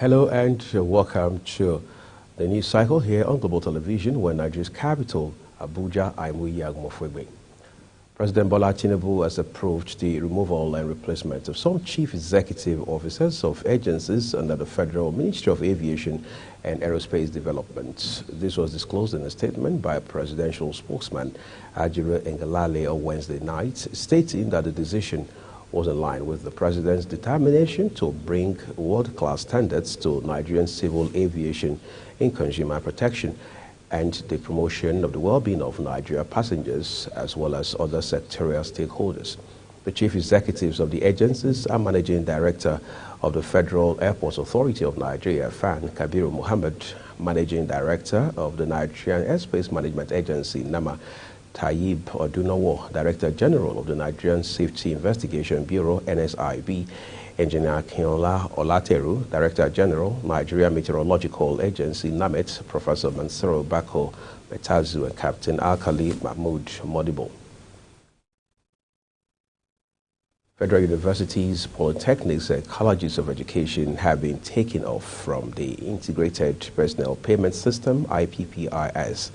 Hello and welcome to the news cycle here on Global Television, where Nigeria's capital, Abuja, Agbomo-Fuegbe. President Bola Tinubu has approved the removal and replacement of some chief executive officers of agencies under the Federal Ministry of Aviation and Aerospace Development. This was disclosed in a statement by presidential spokesman Ajiro Ngelale on Wednesday night, stating that the decision was in line with the president's determination to bring world-class standards to Nigerian civil aviation in consumer protection and the promotion of the well-being of Nigeria passengers as well as other sectorial stakeholders. The chief executives of the agencies are Managing Director of the Federal Airports Authority of Nigeria, FAN, Kabiru Mohammed, Managing Director of the Nigerian Airspace Management Agency, NAMA, Tayyib Odunawo, Director General of the Nigerian Safety Investigation Bureau, NSIB, Engineer Kinola Olateru, Director General, Nigeria Meteorological Agency, NAMET, Professor Mansuro Bako Metazu, and Captain Alkali Mahmoud Modibo. Federal universities, polytechnics, and colleges of education have been taken off from the Integrated Personnel Payment System, IPPIS.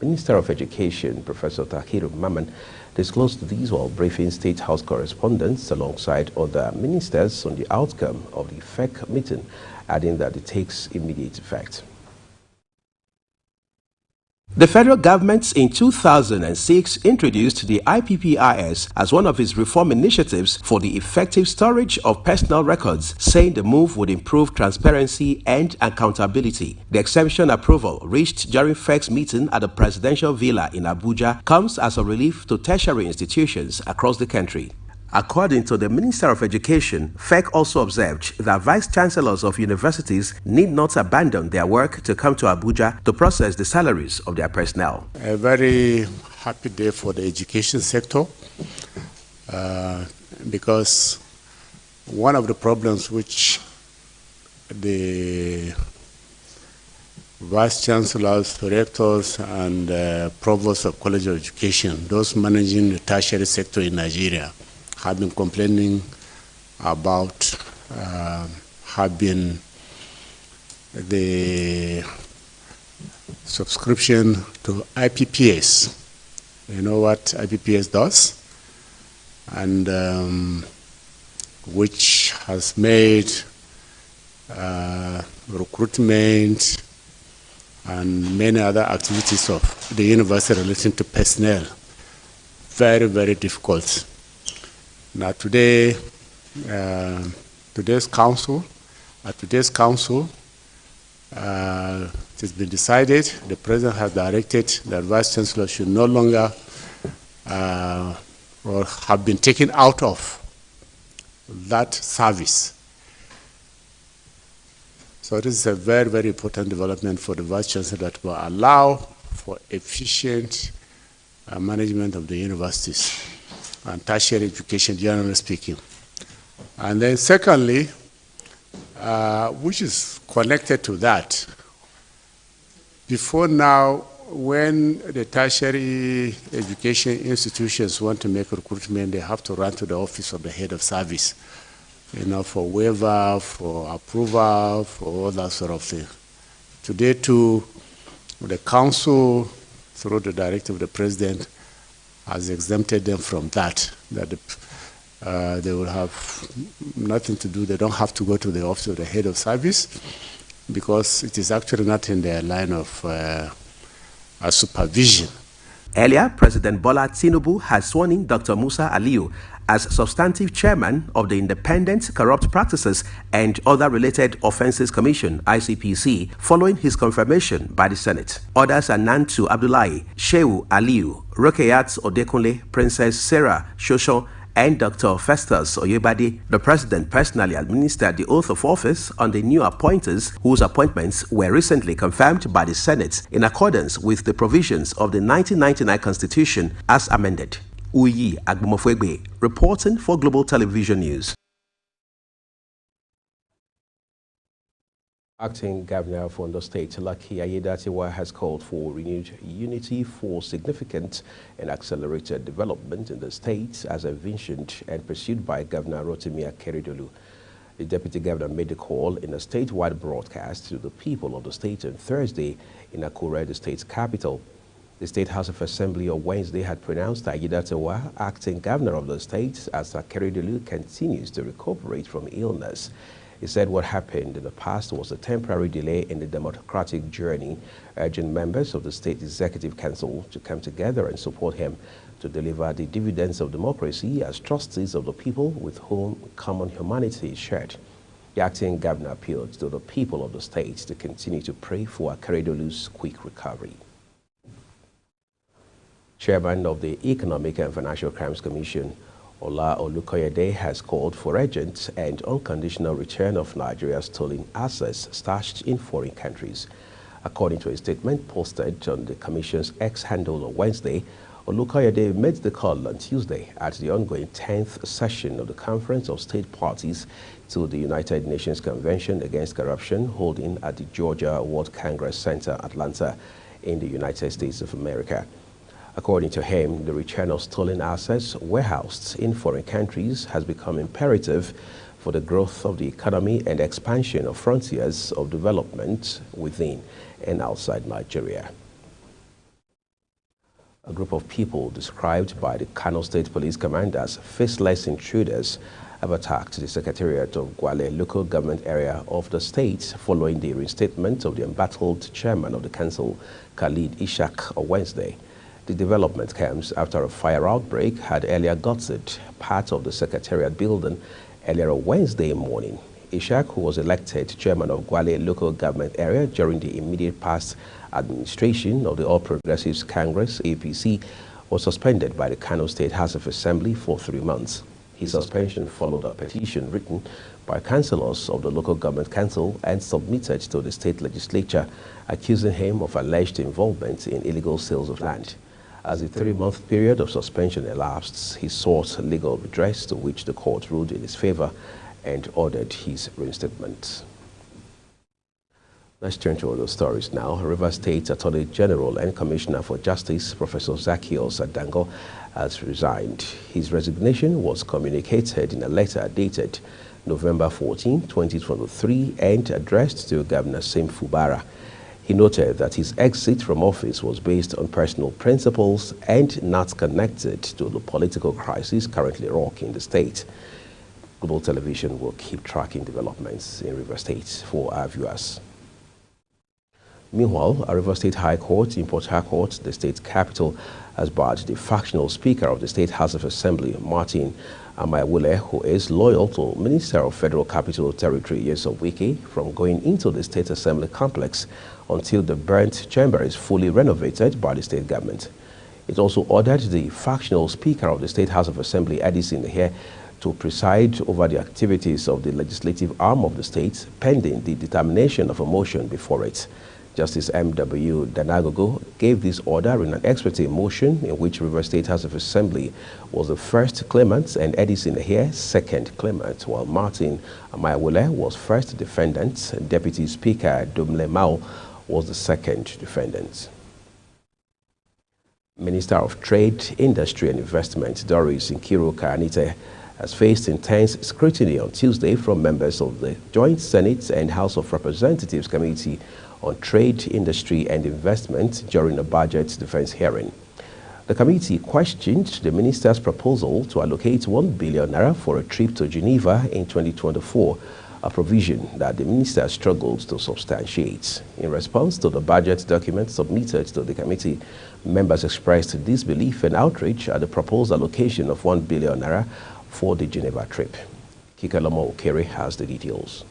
Minister of Education, Professor Takiru Maman, disclosed these while briefing State House correspondents alongside other ministers on the outcome of the FEC meeting, adding that it takes immediate effect. The federal government in 2006 introduced the IPPIS as one of its reform initiatives for the effective storage of personal records, saying the move would improve transparency and accountability. The exemption approval reached during FEC's meeting at the Presidential Villa in Abuja comes as a relief to tertiary institutions across the country. According to the Minister of Education, FEC also observed that vice-chancellors of universities need not abandon their work to come to Abuja to process the salaries of their personnel. A very happy day for the education sector because one of the problems which the vice-chancellors, rectors, and provosts of college of education, those managing the tertiary sector in Nigeria, have been complaining about have been the subscription to IPPS. You know what IPPS does? And which has made recruitment and many other activities of the university relating to personnel very, very difficult. Now today, today's council, it has been decided, the president has directed that vice chancellor should no longer or have been taken out of that service. So this is a very, very important development for the vice chancellor that will allow for efficient management of the universities and tertiary education, generally speaking. And then secondly, which is connected to that, before now, when the tertiary education institutions want to make recruitment, they have to run to the office of the head of service, you know, for waiver, for approval, for all that sort of thing. Today too, the council, through the directive of the president, has exempted them from that, they will have nothing to do. They don't have to go to the office of the head of service because it is actually not in their line of supervision. Earlier, President Bola Tinubu has sworn in Dr. Musa Aliyu as substantive chairman of the Independent Corrupt Practices and Other Related Offences Commission, ICPC, following his confirmation by the Senate. Others are Nantu Abdullahi, Shehu Aliyu, Rokeyat Odekunle, Princess Sarah Shosho, and Dr. Festus Oyebade. The president personally administered the oath of office on the new appointees whose appointments were recently confirmed by the Senate in accordance with the provisions of the 1999 Constitution as amended. Uyi Agbomo-Fuegbe, reporting for Global Television News. Acting Governor of Ondo State, Lucky Aiyedatiwa, has called for renewed unity for significant and accelerated development in the state as envisioned and pursued by Governor Rotimi Akeredolu. The deputy governor made the call in a statewide broadcast to the people of the state on Thursday in Akure, the state's capital. The State House of Assembly on Wednesday had pronounced Aiyedatiwa, acting governor of the state, as Akeredolu continues to recuperate from illness. He said what happened in the past was a temporary delay in the democratic journey, urging members of the State Executive Council to come together and support him to deliver the dividends of democracy as trustees of the people with whom common humanity is shared. The acting governor appealed to the people of the state to continue to pray for Akeredolu's quick recovery. Chairman of the Economic and Financial Crimes Commission, Ola Olukoyede, has called for urgent and unconditional return of Nigeria's stolen assets stashed in foreign countries. According to a statement posted on the Commission's X handle on Wednesday, Olukoyede made the call on Tuesday at the ongoing 10th session of the Conference of State Parties to the United Nations Convention Against Corruption, holding at the Georgia World Congress Center, Atlanta, in the United States of America. According to him, the return of stolen assets warehoused in foreign countries has become imperative for the growth of the economy and expansion of frontiers of development within and outside Nigeria. A group of people described by the Kano State Police Command as faceless intruders have attacked the Secretariat of Gwale local government area of the state following the reinstatement of the embattled chairman of the council, Khalid Ishaq, on Wednesday. The development comes after a fire outbreak had earlier gutted part of the Secretariat building earlier on Wednesday morning. Ishaq, who was elected chairman of Gwale local government area during the immediate past administration of the All Progressives Congress, APC, was suspended by the Kano State House of Assembly for 3 months. His suspension followed a petition written by councillors of the local government council and submitted to the state legislature, accusing him of alleged involvement in illegal sales of land. As the 3-month period of suspension elapsed, he sought legal redress, to which the court ruled in his favor and ordered his reinstatement. Let's turn to other stories now. Rivers State Attorney General and Commissioner for Justice, Professor Zaccheaus Adango, has resigned. His resignation was communicated in a letter dated November 14, 2023, and addressed to Governor Sim Fubara. He noted that his exit from office was based on personal principles and not connected to the political crisis currently rocking the state. Global Television will keep tracking developments in Rivers State for our viewers. Meanwhile, a Rivers State High Court in Port Harcourt, the state capital, has barred the factional Speaker of the State House of Assembly, Martin Amaewule, who is loyal to Minister of Federal Capital Territory Nyesom Wike, from going into the State Assembly complex until the burnt chamber is fully renovated by the state government. It also ordered the factional Speaker of the State House of Assembly, Addison Ihe, to preside over the activities of the legislative arm of the state, pending the determination of a motion before it. Justice M.W. Danagogo gave this order in an ex parte motion in which Rivers State House of Assembly was the first claimant and Addison Ihe second claimant, while Martin Amaewule was first defendant and Deputy Speaker Dumle Mao was the second defendant. Minister of Trade, Industry and Investment Doris Nkiru-Kanite has faced intense scrutiny on Tuesday from members of the Joint Senate and House of Representatives Committee on Trade, Industry and Investment during a budget defense hearing. The committee questioned the minister's proposal to allocate 1 billion naira for a trip to Geneva in 2024, a provision that the minister struggled to substantiate. In response to the budget document submitted to the committee, members expressed disbelief and outrage at the proposed allocation of 1 billion naira for the Geneva trip. Kikalomo Okere has the details.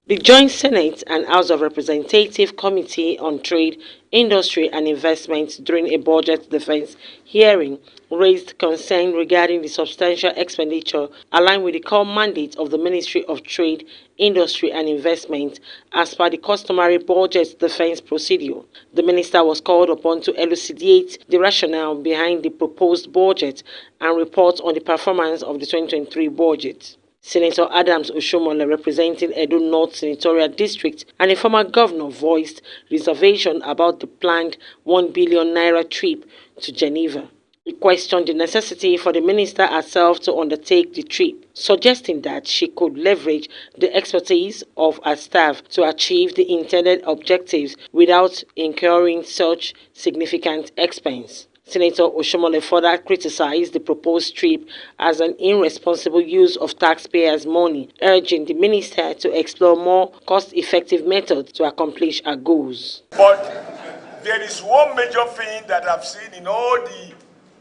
The Joint Senate and House of Representatives Committee on Trade, Industry and Investment during a budget defense hearing raised concern regarding the substantial expenditure aligned with the core mandate of the Ministry of Trade, Industry and Investment as per the customary budget defense procedure. The minister was called upon to elucidate the rationale behind the proposed budget and report on the performance of the 2023 budget. Senator Adams Oshomole, representing Edo North Senatorial District and a former governor, voiced reservation about the planned 1 billion naira trip to Geneva. He questioned the necessity for the minister herself to undertake the trip, suggesting that she could leverage the expertise of her staff to achieve the intended objectives without incurring such significant expense. Senator Oshomole further criticized the proposed trip as an irresponsible use of taxpayers' money, urging the minister to explore more cost-effective methods to accomplish her goals. But there is one major thing that I've seen in all the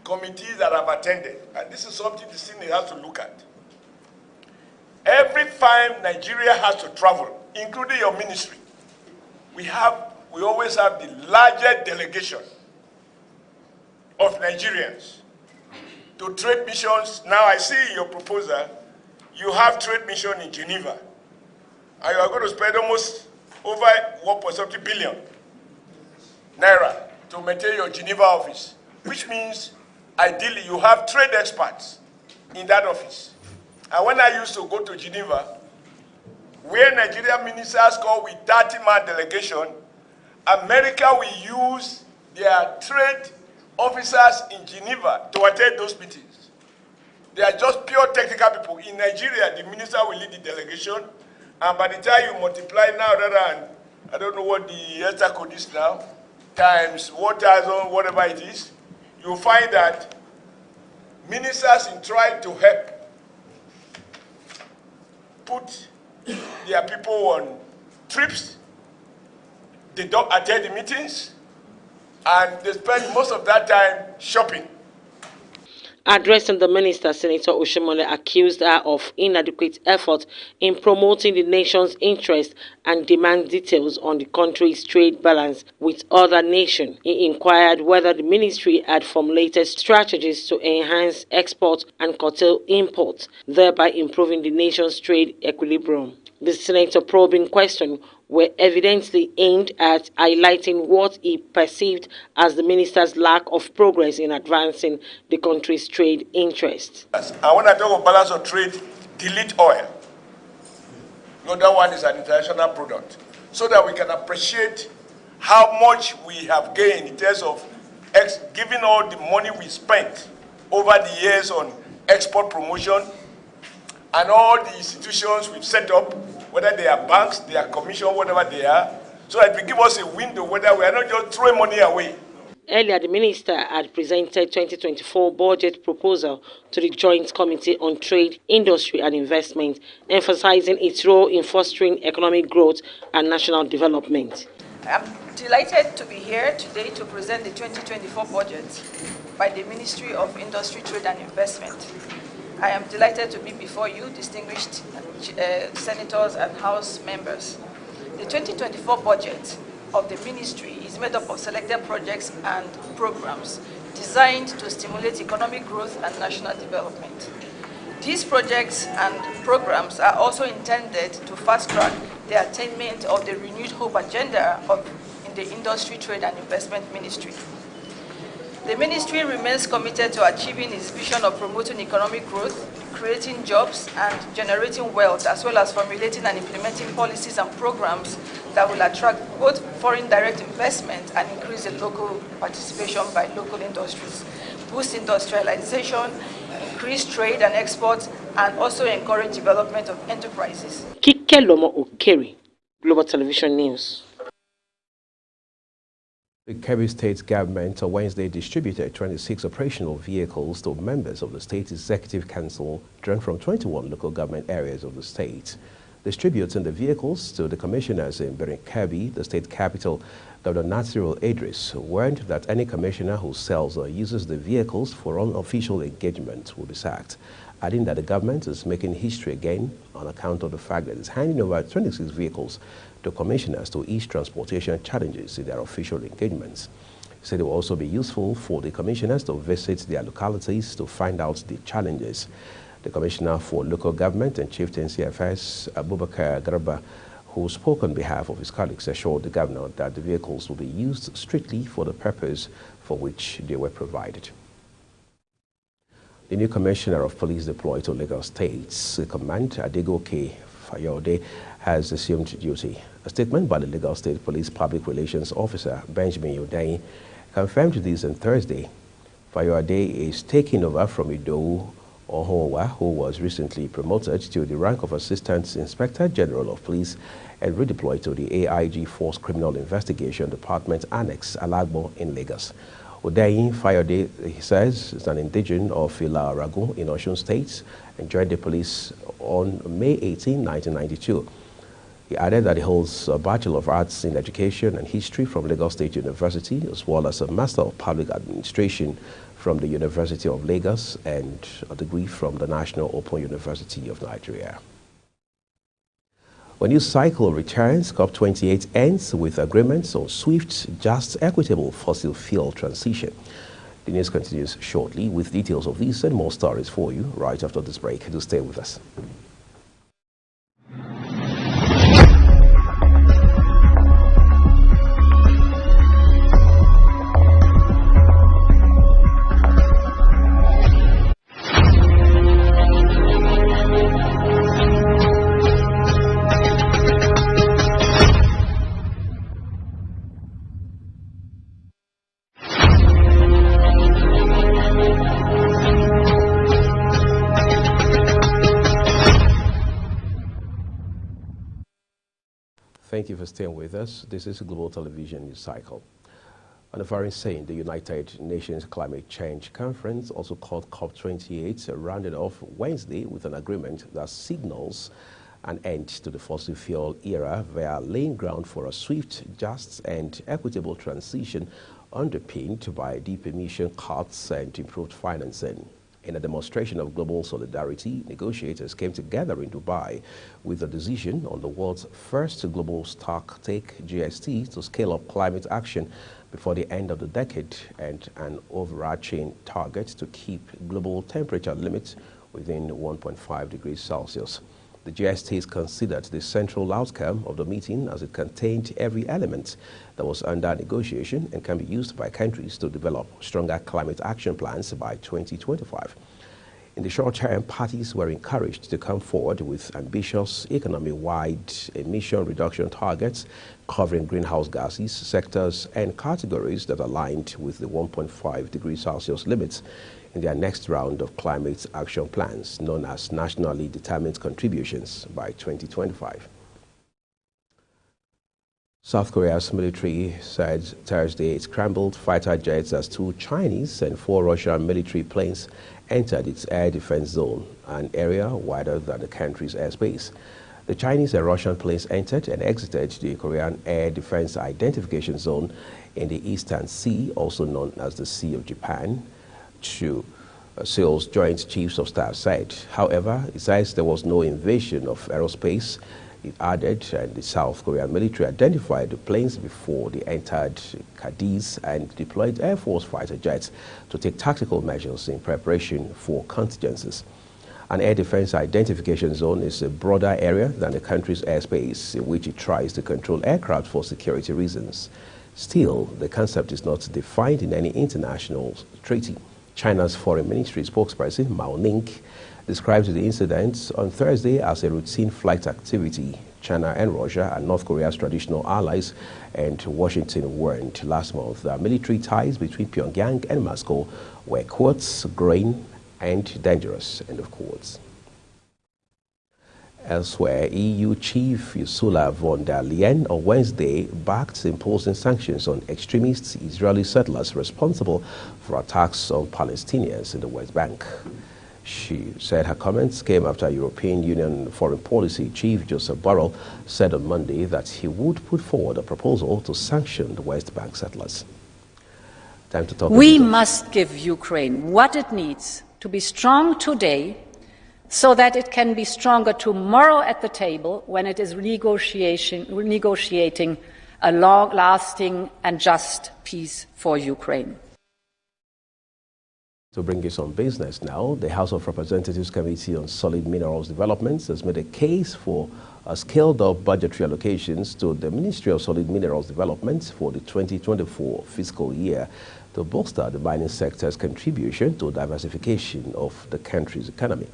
committees that I've attended, and this is something the Senate has to look at. Every time Nigeria has to travel, including your ministry, we always have the largest delegation of Nigerians to trade missions. Now I see in your proposal, you have trade mission in Geneva, and you are going to spend almost over 1.70 billion naira to maintain your Geneva office, which means ideally you have trade experts in that office. And when I used to go to Geneva, where Nigerian ministers go with 30-man delegation, America will use their trade officers in Geneva to attend those meetings. They are just pure technical people. In Nigeria, the minister will lead the delegation, and by the time you multiply now, I don't know what the ESTA code is now, times 1,000, whatever it is, you'll find that ministers in trying to help put their people on trips, they don't attend the meetings, and they spend most of that time shopping. Addressing the minister, Senator Oshomole accused her of inadequate effort in promoting the nation's interest and demand details on the country's trade balance with other nations. He inquired whether the ministry had formulated strategies to enhance export and curtail imports, thereby improving the nation's trade equilibrium. The senator probing question were evidently aimed at highlighting what he perceived as the minister's lack of progress in advancing the country's trade interests. And when I talk about balance of trade, delete oil. No, that one is an international product. So that we can appreciate how much we have gained in terms of giving all the money we spent over the years on export promotion and all the institutions we've set up, whether they are banks, they are commission, whatever they are, so that it will give us a window whether we are not just throwing money away. Earlier, the minister had presented 2024 budget proposal to the Joint Committee on Trade, Industry and Investment, emphasizing its role in fostering economic growth and national development. I'm delighted to be here today to present the 2024 budget by the Ministry of Industry, Trade and Investment. I am delighted to be before you, distinguished senators and House members. The 2024 budget of the ministry is made up of selected projects and programs designed to stimulate economic growth and national development. These projects and programs are also intended to fast-track the attainment of the renewed hope agenda in the Industry, Trade and Investment Ministry. The ministry remains committed to achieving its vision of promoting economic growth, creating jobs, and generating wealth, as well as formulating and implementing policies and programs that will attract both foreign direct investment and increase the local participation by local industries, boost industrialization, increase trade and exports, and also encourage development of enterprises. Kike Lomo Okeri, Global Television News. The Kebbi State government on Wednesday distributed 26 operational vehicles to members of the State Executive Council drawn from 21 local government areas of the state. Distributing the vehicles to the commissioners in Birin Kebbi, the state capital, Dr. Nasirul Idris warned that any commissioner who sells or uses the vehicles for unofficial engagement will be sacked, adding that the government is making history again on account of the fact that it's handing over 26 vehicles to commissioners to ease transportation challenges in their official engagements. He said it will also be useful for the commissioners to visit their localities to find out the challenges. The Commissioner for Local Government and Chieftaincy Affairs, Abubakar Garba, who spoke on behalf of his colleagues, assured the governor that the vehicles will be used strictly for the purpose for which they were provided. The new Commissioner of Police deployed to Lagos State's command, Adegoke Fayode, has assumed duty. A statement by the Lagos State Police Public Relations Officer, Benjamin Yodain, confirmed this on Thursday. Fayode is taking over from Idowu Ohowa, who was recently promoted to the rank of Assistant Inspector General of Police and redeployed to the AIG Force Criminal Investigation Department Annex, Alagbo in Lagos. Odeyin Fayode, he says, is an indigene of Ila-Aragun in Osun State and joined the police on May 18, 1992. He added that he holds a Bachelor of Arts in Education and History from Lagos State University, as well as a Master of Public Administration from the University of Lagos and a degree from the National Open University of Nigeria. When news cycle returns, COP28 ends with agreements on swift, just, equitable fossil fuel transition. The news continues shortly with details of these and more stories for you right after this break. Do stay with us. Thank you for staying with us. This is Global Television News Cycle. On a foreign scene, the United Nations Climate Change Conference, also called COP28, rounded off Wednesday with an agreement that signals an end to the fossil fuel era via laying ground for a swift, just, and equitable transition underpinned by deep emission cuts and improved financing. In a demonstration of global solidarity, negotiators came together in Dubai with a decision on the world's first global stocktake GST to scale up climate action before the end of the decade and an overarching target to keep global temperature limits within 1.5 degrees Celsius. The GST is considered the central outcome of the meeting as it contained every element that was under negotiation and can be used by countries to develop stronger climate action plans by 2025. In the short term, parties were encouraged to come forward with ambitious economy-wide emission reduction targets covering greenhouse gases, sectors, and categories that aligned with the 1.5 degrees Celsius limits in their next round of climate action plans, known as nationally determined contributions, by 2025. South Korea's military said Thursday it scrambled fighter jets as 2 Chinese and 4 Russian military planes entered its air defense zone, an area wider than the country's airspace. The Chinese and Russian planes entered and exited the Korean Air Defense Identification Zone in the Eastern Sea, also known as the Sea of Japan, Seoul's Joint Chiefs of Staff said. However, it says there was no invasion of aerospace. It added, and the South Korean military identified the planes before they entered Cadiz and deployed Air Force fighter jets to take tactical measures in preparation for contingencies. An air defense identification zone is a broader area than the country's airspace in which it tries to control aircraft for security reasons. Still, the concept is not defined in any international treaty. China's Foreign Ministry spokesperson Mao Ning described the incident on Thursday as a routine flight activity. China and Russia are North Korea's traditional allies, and Washington warned last month that military ties between Pyongyang and Moscow were, quotes, growing and dangerous, end of quotes. Elsewhere, EU Chief Ursula von der Leyen on Wednesday backed imposing sanctions on extremist Israeli settlers responsible for attacks on Palestinians in the West Bank. She said her comments came after European Union Foreign Policy Chief Joseph Borrell said on Monday that he would put forward a proposal to sanction the West Bank settlers. Time to talk. We must give Ukraine what it needs to be strong today, so that it can be stronger tomorrow at the table when it is negotiating a long-lasting and just peace for Ukraine. To bring us on business now, the House of Representatives Committee on Solid Minerals Development has made a case for scaled-up budgetary allocations to the Ministry of Solid Minerals Development for the 2024 fiscal year to bolster the mining sector's contribution to diversification of the country's economy.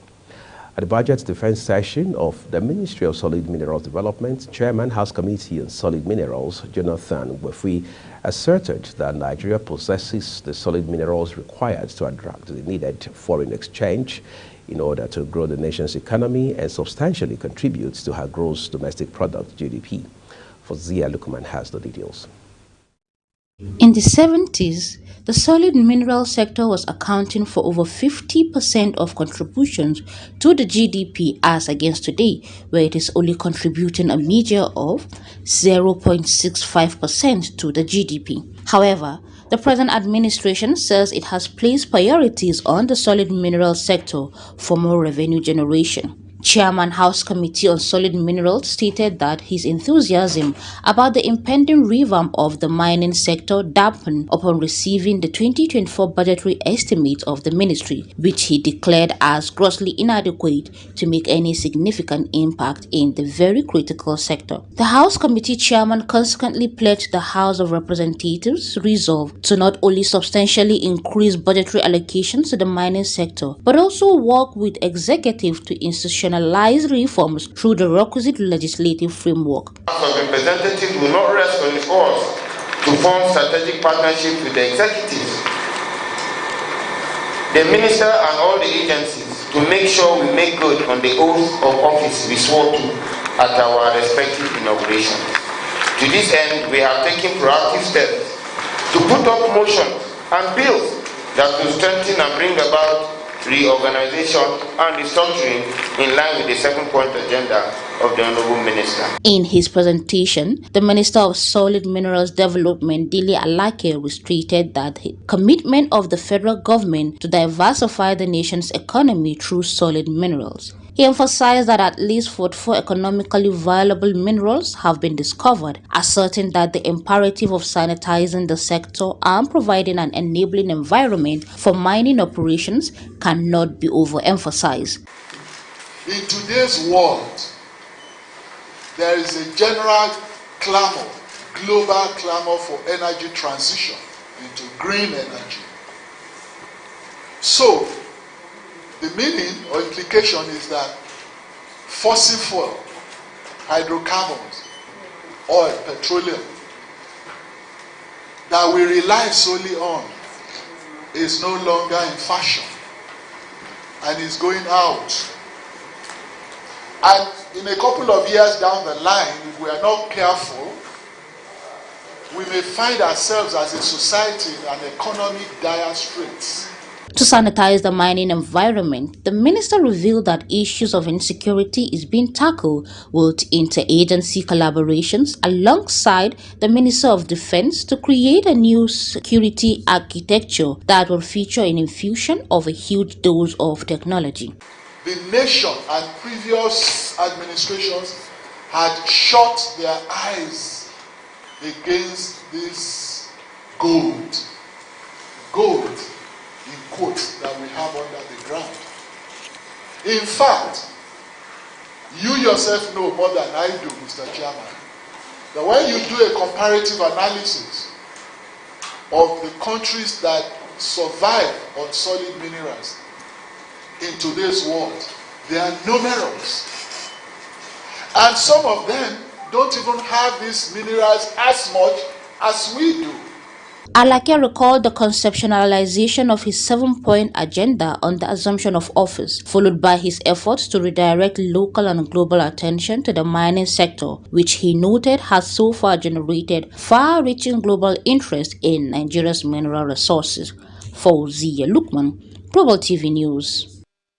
At the Budget Defense session of the Ministry of Solid Minerals Development, Chairman House Committee on Solid Minerals, Jonathan Wefi, asserted that Nigeria possesses the solid minerals required to attract the needed foreign exchange in order to grow the nation's economy and substantially contribute to her gross domestic product, GDP. Fozia Lukman has the details. In the 70s, the solid mineral sector was accounting for over 50% of contributions to the GDP as against today, where it is only contributing a measure of 0.65% to the GDP. However, the present administration says it has placed priorities on the solid mineral sector for more revenue generation. Chairman House Committee on Solid Minerals stated that his enthusiasm about the impending revamp of the mining sector dampened upon receiving the 2024 budgetary estimate of the ministry, which he declared as grossly inadequate to make any significant impact in the very critical sector. The House Committee chairman consequently pledged the House of Representatives' resolve to not only substantially increase budgetary allocations to the mining sector, but also work with executive to institutionalize reforms through the requisite legislative framework. The House of Representatives will not rest on its oars to form strategic partnerships with the executive, the minister and all the agencies to make sure we make good on the oath of office we swore to at our respective inaugurations. To this end, we have taken proactive steps to put up motions and bills that will strengthen and bring about reorganization and restructuring in line with the 7-point agenda of the Honorable Minister. In his presentation, the Minister of Solid Minerals Development, Dele Alake, reiterated that the commitment of the federal government to diversify the nation's economy through solid minerals. He emphasized that at least 44 economically viable minerals have been discovered, asserting that the imperative of sanitizing the sector and providing an enabling environment for mining operations cannot be overemphasized. In today's world, there is a general clamor, global clamor for energy transition into green energy. So, the meaning or implication is that fossil fuel, hydrocarbons, oil, petroleum, that we rely solely on is no longer in fashion and is going out. And in a couple of years down the line, if we are not careful, we may find ourselves as a society in an economic dire straits. To sanitize the mining environment, the minister revealed that issues of insecurity is being tackled with interagency collaborations alongside the Minister of Defense to create a new security architecture that will feature an infusion of a huge dose of technology. The nation and previous administrations had shut their eyes against this gold in quotes that we have under the ground. In fact, you yourself know more than I do, Mr. Chairman, that when you do a comparative analysis of the countries that survive on solid minerals in today's world, they are numerous. And some of them don't even have these minerals as much as we do. Alake recalled the conceptualization of his 7-point agenda on the assumption of office, followed by his efforts to redirect local and global attention to the mining sector, which he noted has so far generated far-reaching global interest in Nigeria's mineral resources. Fozia Lukman, Global TV News.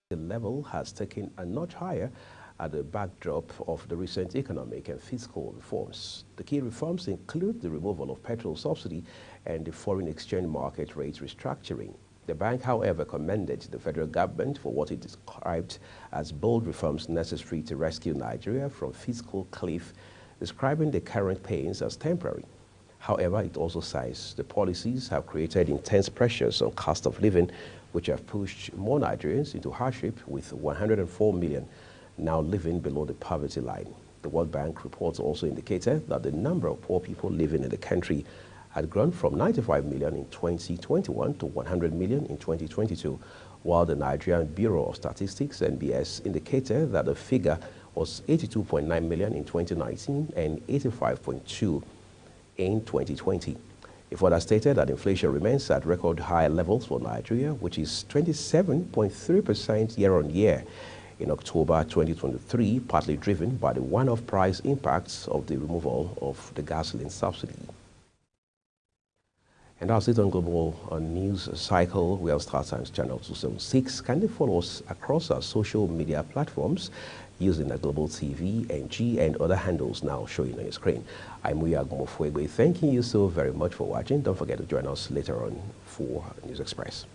The level has taken a notch higher at the backdrop of the recent economic and fiscal reforms. The key reforms include the removal of petrol subsidy and the foreign exchange market rate restructuring. The bank, however, commended the federal government for what it described as bold reforms necessary to rescue Nigeria from fiscal cliff, describing the current pains as temporary. However, it also says the policies have created intense pressures on cost of living, which have pushed more Nigerians into hardship, with 104 million now living below the poverty line. The World Bank reports also indicated that the number of poor people living in the country had grown from 95 million in 2021 to 100 million in 2022, while the Nigerian Bureau of Statistics, NBS, indicated that the figure was 82.9 million in 2019 and 85.2 in 2020. It further stated that inflation remains at record high levels for Nigeria, which is 27.3% year-on-year in October 2023, partly driven by the one-off price impacts of the removal of the gasoline subsidy. And that's it on Global News Cycle. We are StarTimes Channel 276. Kindly follow us across our social media platforms using the Global TV, NG, and other handles now showing on your screen. I'm Uyag Mofwegwe. Thanking you so very much for watching. Don't forget to join us later on for News Express.